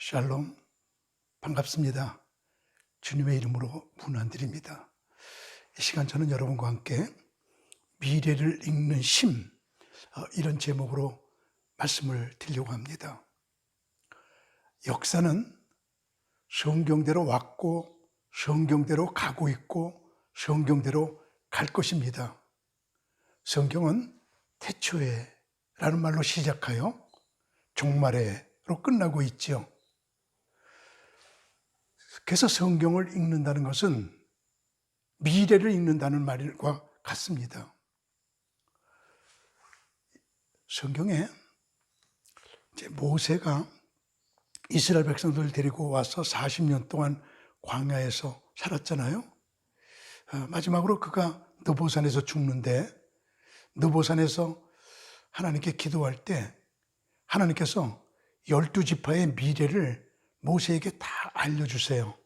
샬롬, 반갑습니다. 주님의 이름으로 문안드립니다. 이 시간 저는 여러분과 함께 미래를 읽는 심, 이런 제목으로 말씀을 드리려고 합니다. 역사는 성경대로 왔고 성경대로 가고 있고 성경대로 갈 것입니다. 성경은 태초에라는 말로 시작하여 종말에로 끝나고 있죠. 그래서 성경을 읽는다는 것은 미래를 읽는다는 말과 같습니다. 성경에 이제 모세가 이스라엘 백성들을 데리고 와서 40년 동안 광야에서 살았잖아요. 마지막으로 그가 느보산에서 죽는데, 느보산에서 하나님께 기도할 때 하나님께서 12지파의 미래를 모세에게 다 알려주세요.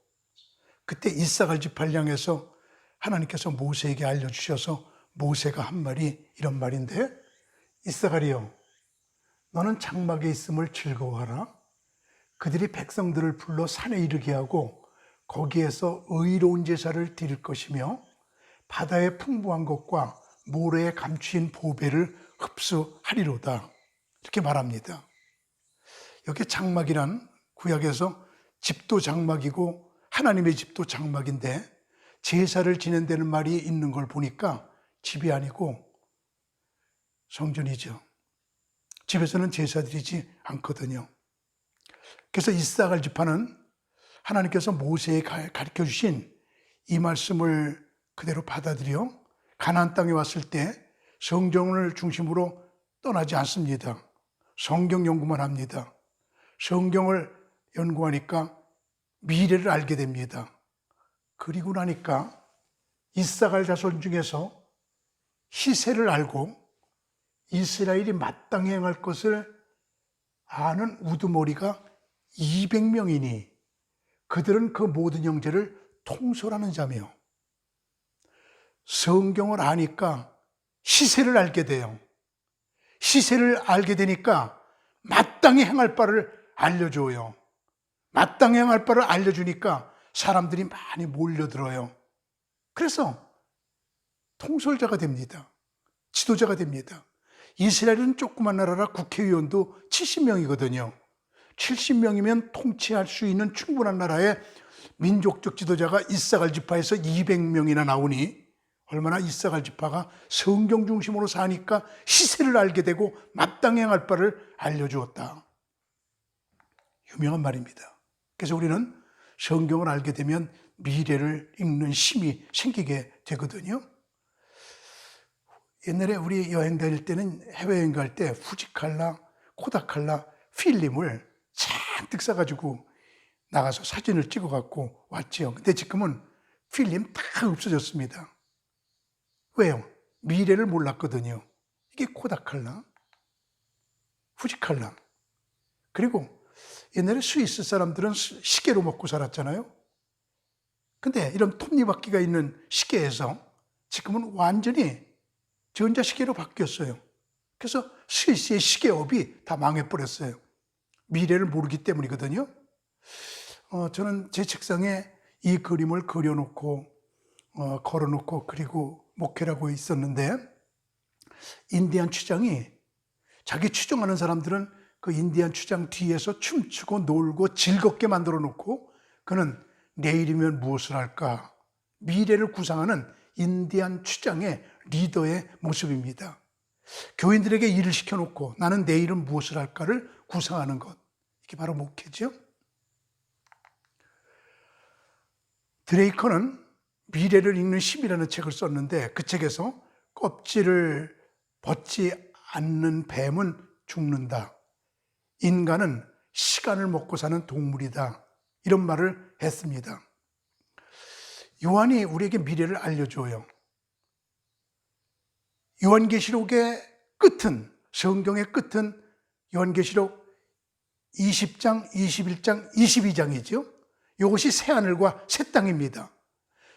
그때 이사갈 지파를 향해서 하나님께서 모세에게 알려주셔서 모세가 한 말이 이런 말인데, 이사갈이여, 너는 장막에 있음을 즐거워하라. 그들이 백성들을 불러 산에 이르게 하고 거기에서 의로운 제사를 드릴 것이며 바다의 풍부한 것과 모래에 감추인 보배를 흡수하리로다. 이렇게 말합니다. 여기 장막이란 구약에서 집도 장막이고 하나님의 집도 장막인데, 제사를 지낸다는 말이 있는 걸 보니까 집이 아니고 성전이죠. 집에서는 제사 드리지 않거든요. 그래서 이사갈 지파는 하나님께서 모세에 가르쳐 주신 이 말씀을 그대로 받아들여 가나안 땅에 왔을 때 성경을 중심으로 떠나지 않습니다. 성경 연구만 합니다. 성경을 연구하니까 미래를 알게 됩니다. 그리고 나니까 이사갈 자손 중에서 히세를 알고 이스라엘이 마땅히 행할 것을 아는 우두머리가 200명이니 그들은 그 모든 형제를 통솔하는 자며, 성경을 아니까 히세를 알게 돼요. 히세를 알게 되니까 마땅히 행할 바를 알려줘요. 마땅히 행할 바를 알려주니까 사람들이 많이 몰려들어요. 그래서 통솔자가 됩니다. 지도자가 됩니다. 이스라엘은 조그만 나라라 국회의원도 70명이거든요. 70명이면 통치할 수 있는 충분한 나라에 민족적 지도자가 이사갈 지파에서 200명이나 나오니 얼마나 이사갈 지파가 성경 중심으로 사니까 시세를 알게 되고 마땅히 행할 바를 알려주었다. 유명한 말입니다. 그래서 우리는 성경을 알게 되면 미래를 읽는 힘이 생기게 되거든요. 옛날에 우리 여행 다닐 때는, 해외여행 갈 때 후지칼라, 코다칼라 필름을 잔뜩 싸가지고 나가서 사진을 찍어갖고 왔죠. 근데 지금은 필름 다 없어졌습니다. 왜요? 미래를 몰랐거든요. 이게 코다칼라, 후지칼라. 그리고 옛날에 스위스 사람들은 시계로 먹고 살았잖아요. 근데 이런 톱니바퀴가 있는 시계에서 지금은 완전히 전자시계로 바뀌었어요. 그래서 스위스의 시계업이 다 망해버렸어요. 미래를 모르기 때문이거든요. 저는 제 책상에 이 그림을 그려놓고 걸어놓고 그리고 목회를 하고 있었는데, 인디안 추장이, 자기 추종하는 사람들은 그 인디안 추장 뒤에서 춤추고 놀고 즐겁게 만들어 놓고, 그는 내일이면 무엇을 할까, 미래를 구상하는 인디안 추장의 리더의 모습입니다. 교인들에게 일을 시켜놓고 나는 내일은 무엇을 할까를 구상하는 것, 이게 바로 목회죠. 드레이커는 미래를 읽는 심이라는 책을 썼는데, 그 책에서 껍질을 벗지 않는 뱀은 죽는다, 인간은 시간을 먹고 사는 동물이다, 이런 말을 했습니다. 요한이 우리에게 미래를 알려줘요. 요한계시록의 끝은, 성경의 끝은 요한계시록 20장, 21장, 22장이죠. 이것이 새하늘과 새 땅입니다.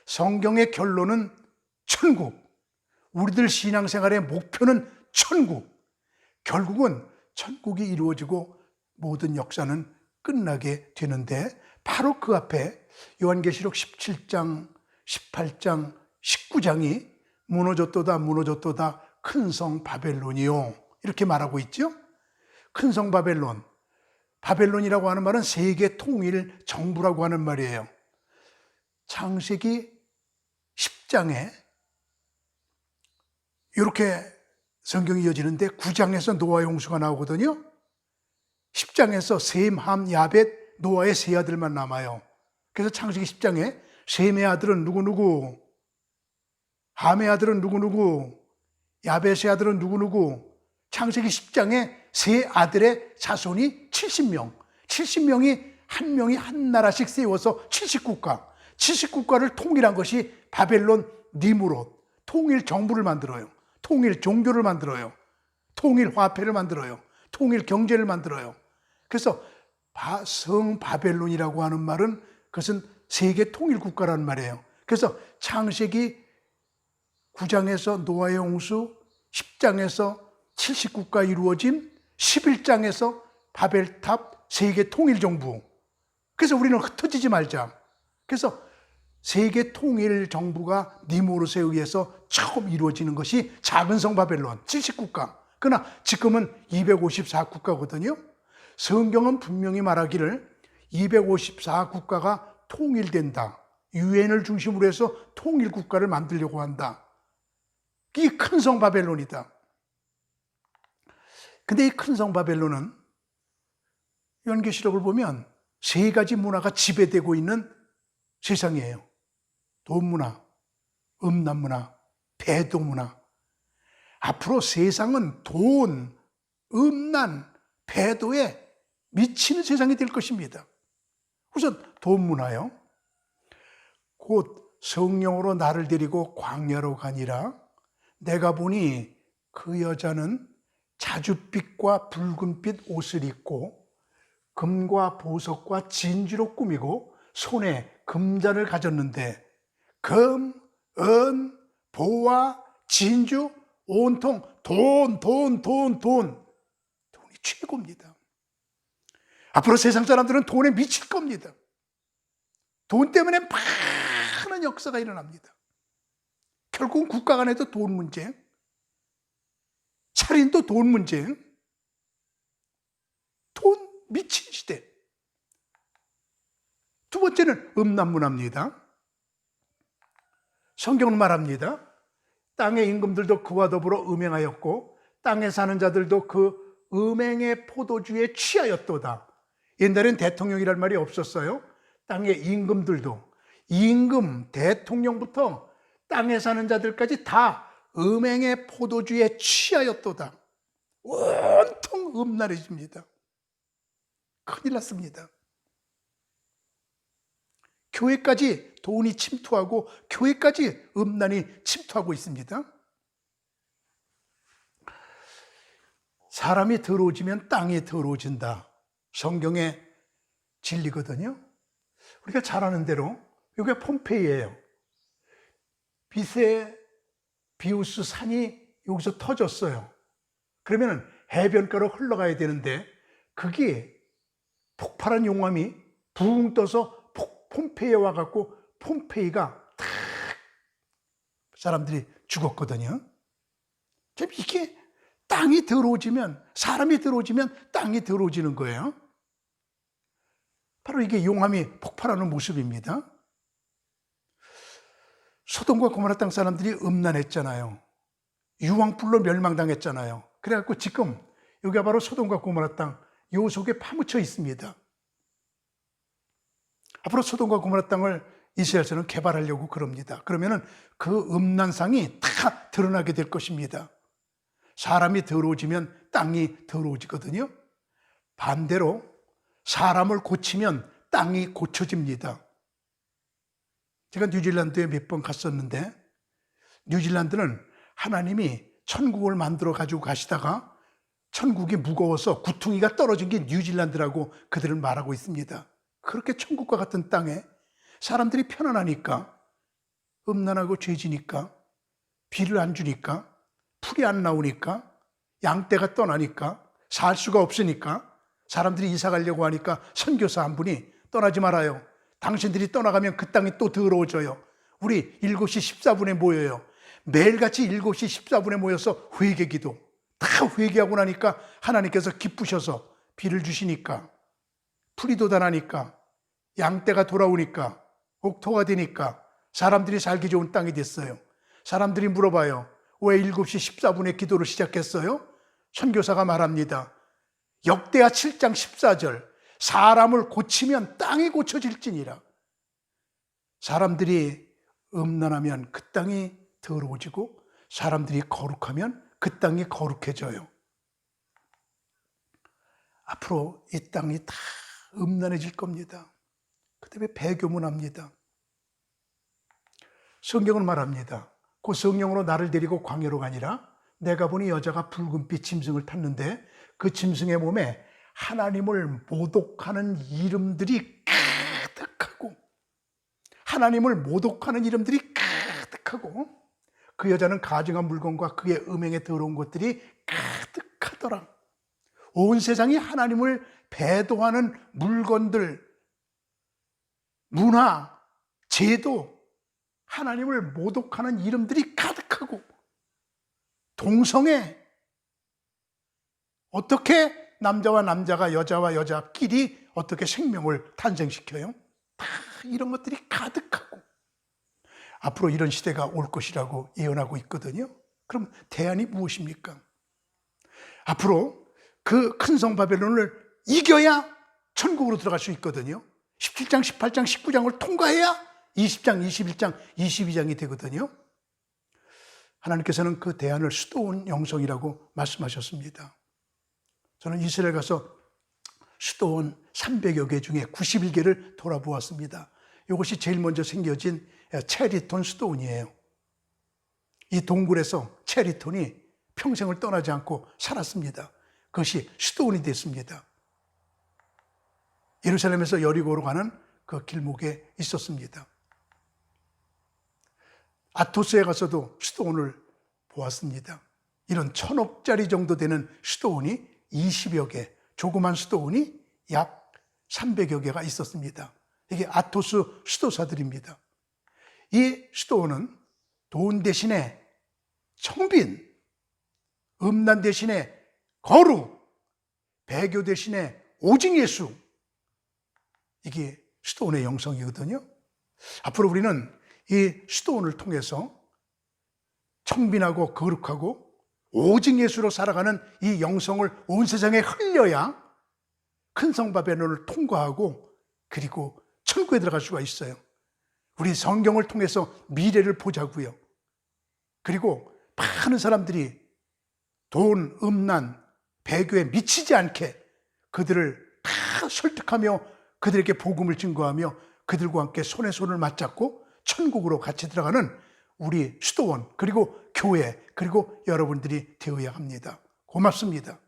성경의 결론은 천국, 우리들 신앙생활의 목표는 천국. 결국은 천국이 이루어지고 모든 역사는 끝나게 되는데 바로 그 앞에 요한계시록 17장, 18장, 19장이 무너졌도다 무너졌도다 큰 성 바벨론이요 이렇게 말하고 있죠. 큰 성 바벨론, 바벨론이라고 하는 말은 세계 통일 정부라고 하는 말이에요. 창세기 10장에 이렇게 성경이 이어지는데 9장에서 노아의 홍수가 나오거든요. 10장에서 셈, 함, 야벳, 노아의 세 아들만 남아요. 그래서 창세기 10장에 셈의 아들은 누구누구, 함의 아들은 누구누구, 야벳의 아들은 누구누구, 창세기 10장에 세 아들의 자손이 70명, 70명이 한 명이 한 나라씩 세워서 70국가, 70국가를 통일한 것이 바벨론 니무롯, 통일 정부를 만들어요. 통일 종교를 만들어요. 통일 화폐를 만들어요. 통일 경제를 만들어요. 그래서 성 바벨론이라고 하는 말은 그것은 세계 통일 국가라는 말이에요. 그래서 창세기 9장에서 노아의 홍수, 10장에서 70국가 이루어짐, 11장에서 바벨탑 세계 통일 정부. 그래서 우리는 흩어지지 말자. 그래서 세계 통일 정부가 니무롯에 의해서 처음 이루어지는 것이 작은 성 바벨론 70국가. 그러나 지금은 254국가거든요. 성경은 분명히 말하기를 254국가가 통일된다. 유엔을 중심으로 해서 통일 국가를 만들려고 한다. 이 큰 성 바벨론이다. 근데 이 큰 성 바벨론은 요한계시록을 보면 세 가지 문화가 지배되고 있는 세상이에요. 돈 문화, 음란 문화, 배도 문화. 앞으로 세상은 돈, 음란, 배도에 미치는 세상이 될 것입니다. 우선 돈 문화요. 곧 성령으로 나를 데리고 광야로 가니라. 내가 보니 그 여자는 자줏빛과 붉은빛 옷을 입고 금과 보석과 진주로 꾸미고 손에 금잔을 가졌는데 금, 은, 보와 진주, 온통 돈이 최고입니다. 앞으로 세상 사람들은 돈에 미칠 겁니다. 돈 때문에 많은 역사가 일어납니다. 결국은 국가 간에도 돈 문제, 살인도 돈 문제, 돈 미친 시대. 두 번째는 음란 문화입니다. 성경은 말합니다. 땅의 임금들도 그와 더불어 음행하였고 땅에 사는 자들도 그 음행의 포도주에 취하였도다. 옛날엔 대통령이란 말이 없었어요. 땅의 임금들도, 임금, 대통령부터 땅에 사는 자들까지 다 음행의 포도주에 취하였도다. 온통 음란해집니다. 큰일 났습니다. 교회까지 돈이 침투하고 교회까지 음란이 침투하고 있습니다. 사람이 더러워지면 땅이 더러워진다. 성경의 진리거든요. 우리가 잘 아는 대로 여기가 폼페이예요. 비우스 산이 여기서 터졌어요. 그러면 해변가로 흘러가야 되는데 그게 폭발한 용암이 붕 떠서 폼페이에 와갖고 폼페이가 탁 사람들이 죽었거든요. 이게 땅이 더러워지면, 사람이 더러워지면 땅이 더러워지는 거예요. 바로 이게 용암이 폭발하는 모습입니다. 소돔과 고모라 땅 사람들이 음란했잖아요. 유황불로 멸망당했잖아요. 그래갖고 지금 여기가 바로 소돔과 고모라 땅, 요 속에 파묻혀 있습니다. 앞으로 소돔과 고모라 땅을 이스라엘에서는 개발하려고 그럽니다. 그러면은 그 음란상이 다 드러나게 될 것입니다. 사람이 더러워지면 땅이 더러워지거든요. 반대로 사람을 고치면 땅이 고쳐집니다. 제가 뉴질랜드에 몇 번 갔었는데 뉴질랜드는 하나님이 천국을 만들어 가지고 가시다가 천국이 무거워서 구퉁이가 떨어진 게 뉴질랜드라고 그들은 말하고 있습니다. 그렇게 천국과 같은 땅에 사람들이 편안하니까, 음란하고 죄지니까, 비를 안 주니까, 풀이 안 나오니까, 양떼가 떠나니까, 살 수가 없으니까 사람들이 이사 가려고 하니까 선교사 한 분이 떠나지 말아요. 당신들이 떠나가면 그 땅이 또 더러워져요. 우리 7시 14분에 모여요. 매일같이 7시 14분에 모여서 회개기도. 다 회개하고 나니까 하나님께서 기쁘셔서 비를 주시니까, 풀이 돋아나니까, 양떼가 돌아오니까, 옥토가 되니까 사람들이 살기 좋은 땅이 됐어요. 사람들이 물어봐요. 왜 7시 14분에 기도를 시작했어요? 선교사가 말합니다. 역대하 7장 14절, 사람을 고치면 땅이 고쳐질지니라. 사람들이 음란하면 그 땅이 더러워지고 사람들이 거룩하면 그 땅이 거룩해져요. 앞으로 이 땅이 다 음란해질 겁니다. 그 때문에 배교문합니다. 성경은 말합니다. 그 성령으로 나를 데리고 광야로 가니라. 내가 보니 여자가 붉은빛 짐승을 탔는데 그 짐승의 몸에 하나님을 모독하는 이름들이 가득하고, 하나님을 모독하는 이름들이 가득하고, 그 여자는 가증한 물건과 그의 음행에 더러운 것들이 가득하더라. 온 세상이 하나님을 배도하는 물건들, 문화, 제도, 하나님을 모독하는 이름들이 가득하고, 동성애, 어떻게 남자와 남자가 여자와 여자끼리 어떻게 생명을 탄생시켜요? 다 이런 것들이 가득하고, 앞으로 이런 시대가 올 것이라고 예언하고 있거든요. 그럼 대안이 무엇입니까? 앞으로 그 큰 성 바벨론을 이겨야 천국으로 들어갈 수 있거든요. 17장, 18장, 19장을 통과해야 20장, 21장, 22장이 되거든요. 하나님께서는 그 대안을 수도원 영성이라고 말씀하셨습니다. 저는 이스라엘 가서 수도원 300여 개 중에 91개를 돌아보았습니다. 이것이 제일 먼저 생겨진 체리톤 수도원이에요. 이 동굴에서 체리톤이 평생을 떠나지 않고 살았습니다. 그것이 수도원이 됐습니다. 예루살렘에서 여리고로 가는 그 길목에 있었습니다. 아토스에 가서도 수도원을 보았습니다. 이런 1000억짜리 정도 되는 수도원이 20여 개, 조그만 수도원이 약 300여 개가 있었습니다. 이게 아토스 수도사들입니다. 이 수도원은 돈 대신에 청빈, 음란 대신에 거룩, 배교 대신에 오직 예수, 이게 수도원의 영성이거든요. 앞으로 우리는 이 수도원을 통해서 청빈하고 거룩하고 오직 예수로 살아가는 이 영성을 온 세상에 흘려야 큰 성 바벨론을 통과하고 그리고 천국에 들어갈 수가 있어요. 우리 성경을 통해서 미래를 보자고요. 그리고 많은 사람들이 돈, 음란, 배교에 미치지 않게 그들을 다 설득하며 그들에게 복음을 증거하며 그들과 함께 손에 손을 맞잡고 천국으로 같이 들어가는 우리 수도원, 그리고 교회, 그리고 여러분들이 되어야 합니다. 고맙습니다.